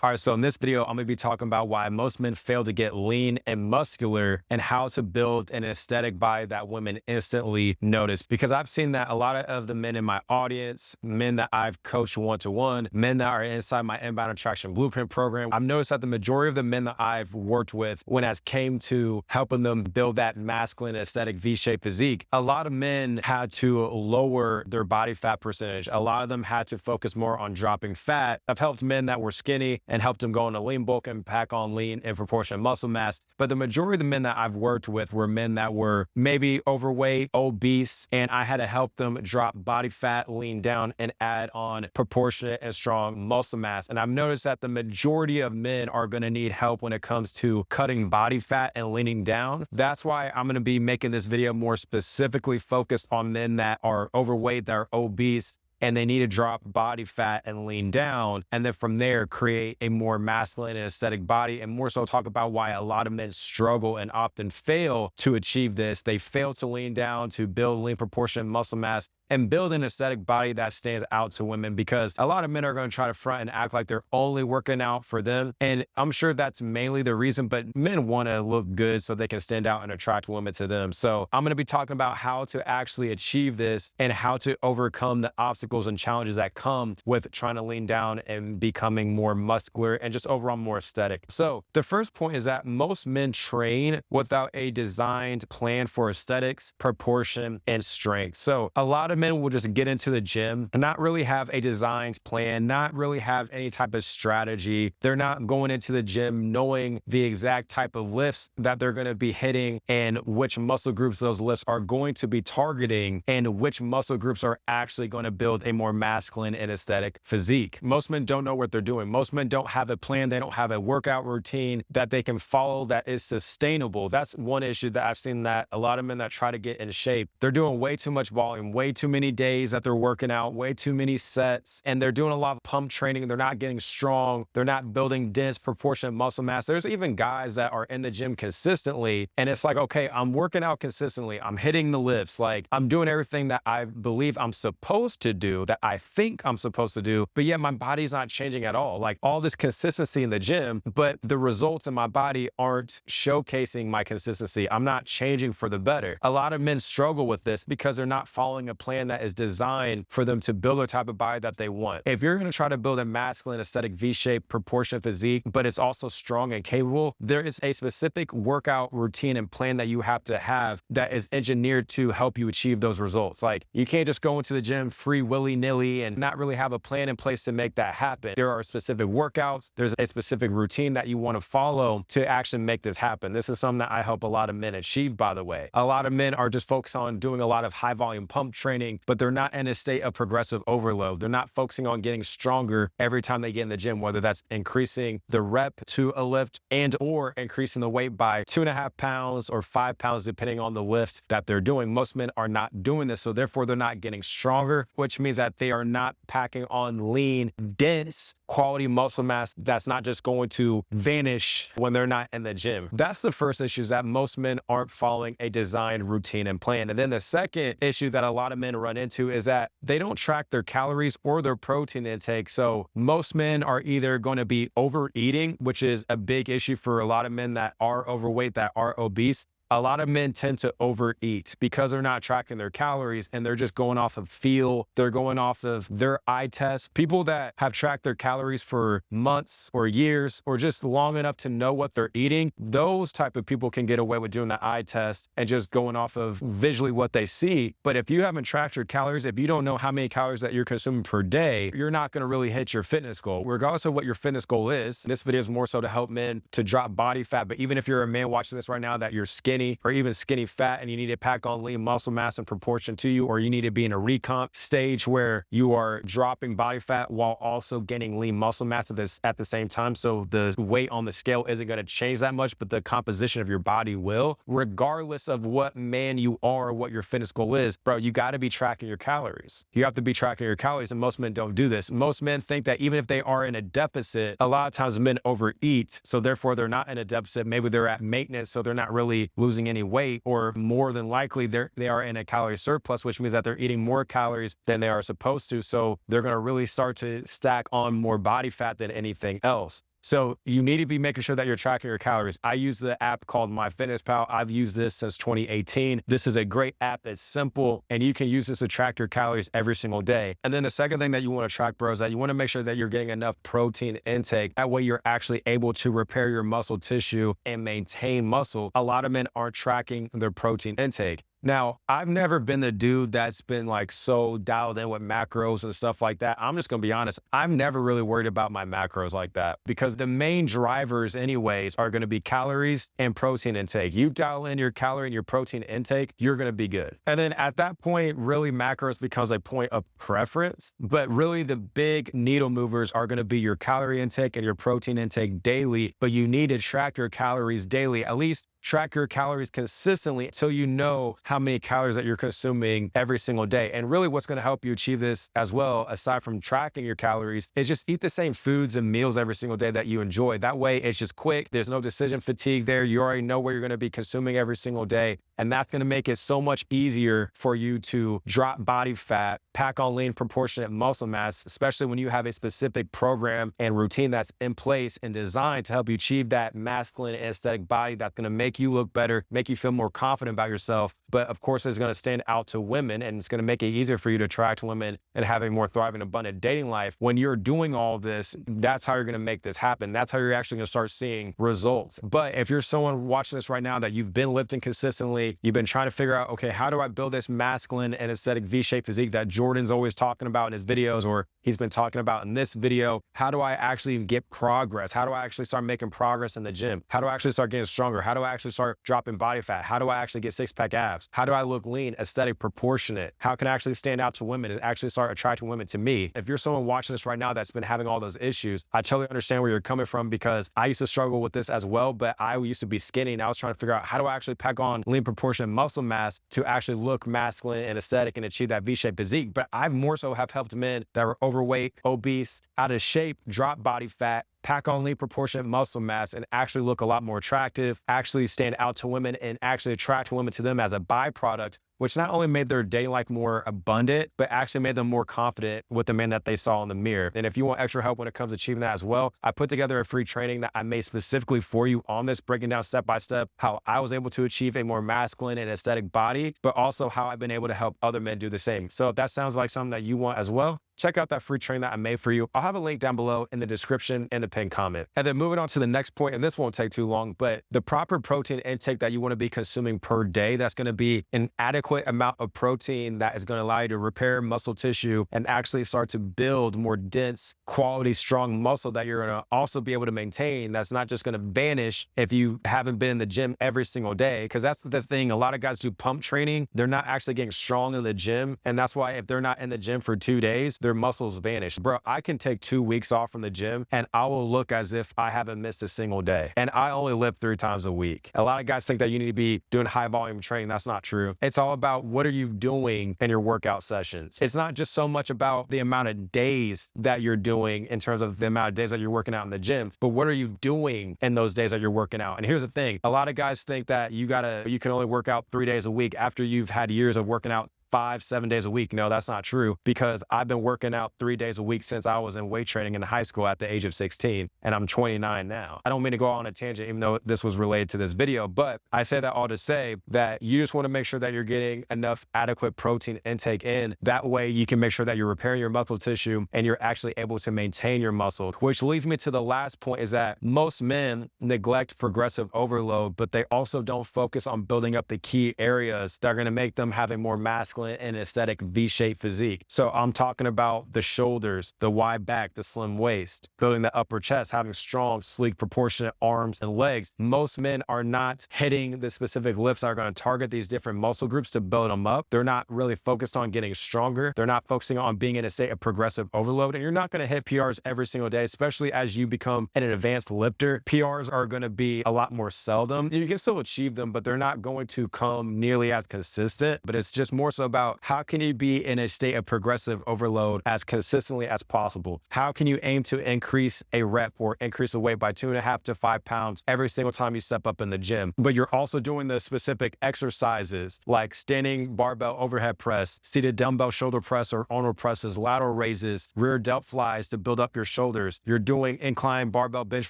All right, so in this video, I'm gonna be talking about why most men fail to get lean and muscular and how to build an aesthetic body that women instantly notice. Because I've seen that a lot of the men in my audience, men that I've coached one-to-one, men that are inside my inbound attraction blueprint program, I've noticed that the majority of the men that I've worked with, when it came to helping them build that masculine aesthetic V-shaped physique, a lot of men had to lower their body fat percentage. A lot of them had to focus more on dropping fat. I've helped men that were skinny and helped them go into lean bulk and pack on lean and proportionate muscle mass. But the majority of the men that I've worked with were men that were maybe overweight, obese, and I had to help them drop body fat, lean down, and add on proportionate and strong muscle mass. And I've noticed that the majority of men are going to need help when it comes to cutting body fat and leaning down. That's why I'm going to be making this video more specifically focused on men that are overweight, that are obese, and they need to drop body fat and lean down. And then from there, create a more masculine and aesthetic body, and more so talk about why a lot of men struggle and often fail to achieve this. They fail to lean down, to build lean proportion muscle mass, and build an aesthetic body that stands out to women, because a lot of men are going to try to front and act like they're only working out for them. And I'm sure that's mainly the reason, but men want to look good so they can stand out and attract women to them. So I'm going to be talking about how to actually achieve this and how to overcome the obstacles and challenges that come with trying to lean down and becoming more muscular and just overall more aesthetic. So the first point is that most men train without a designed plan for aesthetics, proportion, and strength. So a lot of men will just get into the gym and not really have a designed plan, not really have any type of strategy. They're not going into the gym knowing the exact type of lifts that they're going to be hitting and which muscle groups those lifts are going to be targeting and which muscle groups are actually going to build a more masculine and aesthetic physique. Most men don't know what they're doing. Most men don't have a plan. They don't have a workout routine that they can follow that is sustainable. That's one issue that I've seen, that a lot of men that try to get in shape, they're doing way too much volume, way too many days that they're working out, way too many sets, and they're doing a lot of pump training. They're not getting strong. They're not building dense proportionate muscle mass. There's even guys that are in the gym consistently, and it's like, okay, I'm working out consistently. I'm hitting the lifts. Like, I'm doing everything that I believe I'm supposed to do, that I think I'm supposed to do, but yet my body's not changing at all. Like, all this consistency in the gym, but the results in my body aren't showcasing my consistency. I'm not changing for the better. A lot of men struggle with this because they're not following a plan that is designed for them to build a type of body that they want. If you're going to try to build a masculine aesthetic V-shaped proportionate physique, but it's also strong and capable, there is a specific workout routine and plan that you have to have that is engineered to help you achieve those results. Like, you can't just go into the gym free willy-nilly and not really have a plan in place to make that happen. There are specific workouts. There's a specific routine that you want to follow to actually make this happen. This is something that I help a lot of men achieve, by the way. A lot of men are just focused on doing a lot of high volume pump training, but they're not in a state of progressive overload. They're not focusing on getting stronger every time they get in the gym, whether that's increasing the rep to a lift and or increasing the weight by 2.5 pounds or 5 pounds, depending on the lift that they're doing. Most men are not doing this, so therefore they're not getting stronger, which means that they are not packing on lean, dense, quality muscle mass that's not just going to vanish when they're not in the gym. That's the first issue, is that most men aren't following a designed routine and plan. And then the second issue that a lot of men run into is that they don't track their calories or their protein intake. So most men are either going to be overeating, which is a big issue for a lot of men that are overweight, that are obese. A lot of men tend to overeat because they're not tracking their calories and they're just going off of feel. They're going off of their eye test. People that have tracked their calories for months or years or just long enough to know what they're eating, those type of people can get away with doing the eye test and just going off of visually what they see. But if you haven't tracked your calories, if you don't know how many calories that you're consuming per day, you're not going to really hit your fitness goal. Regardless of what your fitness goal is, this video is more so to help men to drop body fat. But even if you're a man watching this right now that you're skinny or even skinny fat and you need to pack on lean muscle mass in proportion to you, or you need to be in a recomp stage where you are dropping body fat while also gaining lean muscle mass at the same time. So the weight on the scale isn't going to change that much, but the composition of your body will. Regardless of what man you are or what your fitness goal is, bro, you got to be tracking your calories. You have to be tracking your calories, and most men don't do this. Most men think that even if they are in a deficit, a lot of times men overeat, so therefore they're not in a deficit. Maybe they're at maintenance, so they're not really losing losing any weight, or more than likely they are in a calorie surplus, which means that they're eating more calories than they are supposed to. So they're going to really start to stack on more body fat than anything else. So you need to be making sure that you're tracking your calories. I use the app called MyFitnessPal. I've used this since 2018. This is a great app that's simple, and you can use this to track your calories every single day. And then the second thing that you want to track, bro, is that you want to make sure that you're getting enough protein intake. That way you're actually able to repair your muscle tissue and maintain muscle. A lot of men aren't tracking their protein intake. Now, I've never been the dude that's been like so dialed in with macros and stuff like that. I'm just going to be honest. I'm never really worried about my macros like that, because the main drivers anyways are going to be calories and protein intake. You dial in your calorie and your protein intake, you're going to be good. And then at that point, really macros becomes a point of preference, but really the big needle movers are going to be your calorie intake and your protein intake daily. But you need to track your calories daily, at least track your calories consistently so you know how many calories that you're consuming every single day. And really what's going to help you achieve this as well, aside from tracking your calories, is just eat the same foods and meals every single day that you enjoy. That way it's just quick. There's no decision fatigue there. You already know what you're going to be consuming every single day. And that's going to make it so much easier for you to drop body fat, pack on lean proportionate muscle mass, especially when you have a specific program and routine that's in place and designed to help you achieve that masculine and aesthetic body that's going to make you look better, make you feel more confident about yourself. But of course, it's going to stand out to women, and it's going to make it easier for you to attract women and have a more thriving, abundant dating life. When you're doing all this, that's how you're going to make this happen. That's how you're actually going to start seeing results. But if you're someone watching this right now that you've been lifting consistently, you've been trying to figure out, okay, how do I build this masculine and aesthetic V-shaped physique that Jordan's always talking about in his videos, or he's been talking about in this video? How do I actually get progress? How do I actually start making progress in the gym? How do I actually start getting stronger? How do I actually start dropping body fat? How do I actually get six-pack abs? How do I look lean, aesthetic, proportionate? How can I actually stand out to women and actually start attracting women to me? If you're someone watching this right now that's been having all those issues, I totally understand where you're coming from, because I used to struggle with this as well, but I used to be skinny and I was trying to figure out, how do I actually pack on lean, proportionate muscle mass to actually look masculine and aesthetic and achieve that V-shaped physique? But I've more so have helped men that were overweight, obese, out of shape, drop body fat, pack on lean proportionate muscle mass, and actually look a lot more attractive, actually stand out to women, and actually attract women to them as a byproduct, which not only made their dating life more abundant, but actually made them more confident with the man that they saw in the mirror. And if you want extra help when it comes to achieving that as well, I put together a free training that I made specifically for you on this, breaking down step-by-step how I was able to achieve a more masculine and aesthetic body, but also how I've been able to help other men do the same. So if that sounds like something that you want as well, check out that free training that I made for you. I'll have a link down below in the description and the pinned comment. And then moving on to the next point, and this won't take too long, but the proper protein intake that you want to be consuming per day, that's going to be an adequate amount of protein that is going to allow you to repair muscle tissue and actually start to build more dense, quality, strong muscle that you're going to also be able to maintain. That's not just going to vanish if you haven't been in the gym every single day, because that's the thing. A lot of guys do pump training. They're not actually getting strong in the gym. And that's why if they're not in the gym for 2 days, their muscles vanish. Bro, I can take 2 weeks off from the gym and I will look as if I haven't missed a single day. And I only lift 3 times a week. A lot of guys think that you need to be doing high volume training. That's not true. It's all about what are you doing in your workout sessions. It's not just so much about the amount of days that you're doing in terms of the amount of days that you're working out in the gym, but what are you doing in those days that you're working out? And here's the thing. A lot of guys think that you can only work out 3 days a week after you've had years of working out 5-7 days a week. No, that's not true, because I've been working out 3 days a week since I was in weight training in high school at the age of 16, and I'm 29 now. I don't mean to go on a tangent, even though this was related to this video, but I say that all to say that you just want to make sure that you're getting enough adequate protein intake in. That way you can make sure that you're repairing your muscle tissue and you're actually able to maintain your muscle, which leads me to the last point, is that most men neglect progressive overload, but they also don't focus on building up the key areas that are going to make them have a more masculine and aesthetic V-shaped physique. So I'm talking about the shoulders, the wide back, the slim waist, building the upper chest, having strong, sleek, proportionate arms and legs. Most men are not hitting the specific lifts that are going to target these different muscle groups to build them up. They're not really focused on getting stronger. They're not focusing on being in a state of progressive overload. And you're not going to hit PRs every single day, especially as you become an advanced lifter. PRs are going to be a lot more seldom. You can still achieve them, but they're not going to come nearly as consistent. But it's just more so about how can you be in a state of progressive overload as consistently as possible? How can you aim to increase a rep or increase the weight by 2.5 to 5 pounds every single time you step up in the gym? But you're also doing the specific exercises like standing barbell overhead press, seated dumbbell shoulder press or arnold presses, lateral raises, rear delt flies to build up your shoulders. You're doing incline barbell bench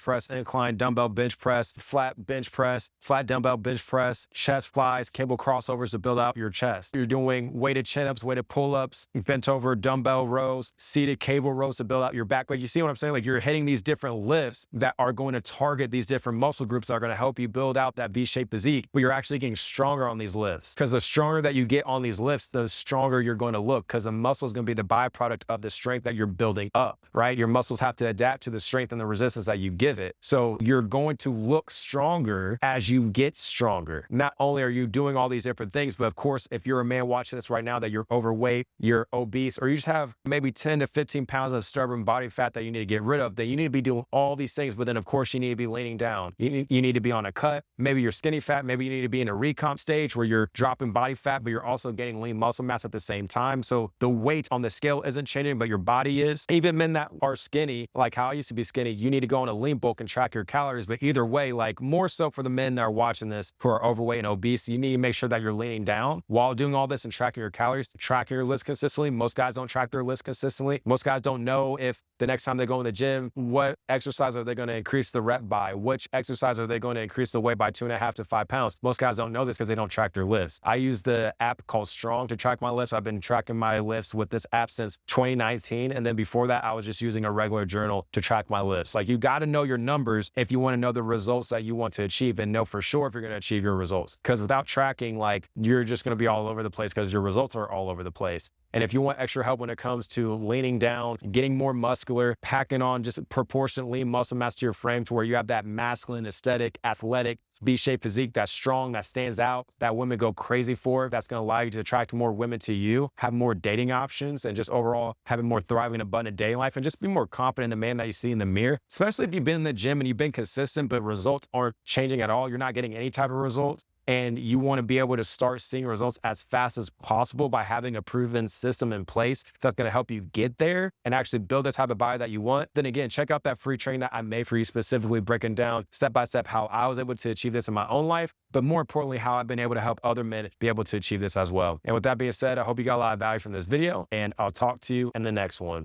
press, incline dumbbell bench press, flat bench press, flat dumbbell bench press, chest flies, cable crossovers to build out your chest. You're doing weighted chin-ups, weighted pull-ups, bent over dumbbell rows, seated cable rows to build out your back. Like, you see what I'm saying? Like, you're hitting these different lifts that are going to target these different muscle groups that are going to help you build out that V-shaped physique, but you're actually getting stronger on these lifts. Because the stronger that you get on these lifts, the stronger you're going to look, because the muscle is going to be the byproduct of the strength that you're building up, right? Your muscles have to adapt to the strength and the resistance that you give it. So you're going to look stronger as you get stronger. Not only are you doing all these different things, but of course, if you're a man watching this right now that you're overweight, you're obese, or you just have maybe 10 to 15 pounds of stubborn body fat that you need to get rid of, then you need to be doing all these things. But then of course you need to be leaning down. You need to be on a cut. Maybe you're skinny fat. Maybe you need to be in a recomp stage where you're dropping body fat, but you're also getting lean muscle mass at the same time. So the weight on the scale isn't changing, but your body is. Even men that are skinny, like how I used to be skinny, you need to go on a lean bulk and track your calories. But either way, like more so for the men that are watching this who are overweight and obese, you need to make sure that you're leaning down while doing all this and tracking your calories, tracking your lifts consistently. Most guys don't track their lifts consistently. Most guys don't know if the next time they go in the gym, what exercise are they going to increase the rep by? Which exercise are they going to increase the weight by 2.5 to 5 pounds? Most guys don't know this because they don't track their lifts. I use the app called Strong to track my lifts. I've been tracking my lifts with this app since 2019. And then before that, I was just using a regular journal to track my lifts. Like, you got to know your numbers if you want to know the results that you want to achieve and know for sure if you're going to achieve your results. Because without tracking, like, you're just going to be all over the place because your results are all over the place. And if you want extra help when it comes to leaning down, getting more muscular, packing on just proportionately muscle mass to your frame to where you have that masculine, aesthetic, athletic, V-shaped physique that's strong, that stands out, that women go crazy for, that's going to allow you to attract more women to you, have more dating options, and just overall having more thriving, abundant dating life, and just be more confident in the man that you see in the mirror. Especially if you've been in the gym and you've been consistent, but results aren't changing at all. You're not getting any type of results. And you want to be able to start seeing results as fast as possible by having a proven system in place that's going to help you get there and actually build the type of body that you want. Then again, check out that free training that I made for you, specifically breaking down step by step how I was able to achieve this in my own life, but more importantly, how I've been able to help other men be able to achieve this as well. And with that being said, I hope you got a lot of value from this video, and I'll talk to you in the next one.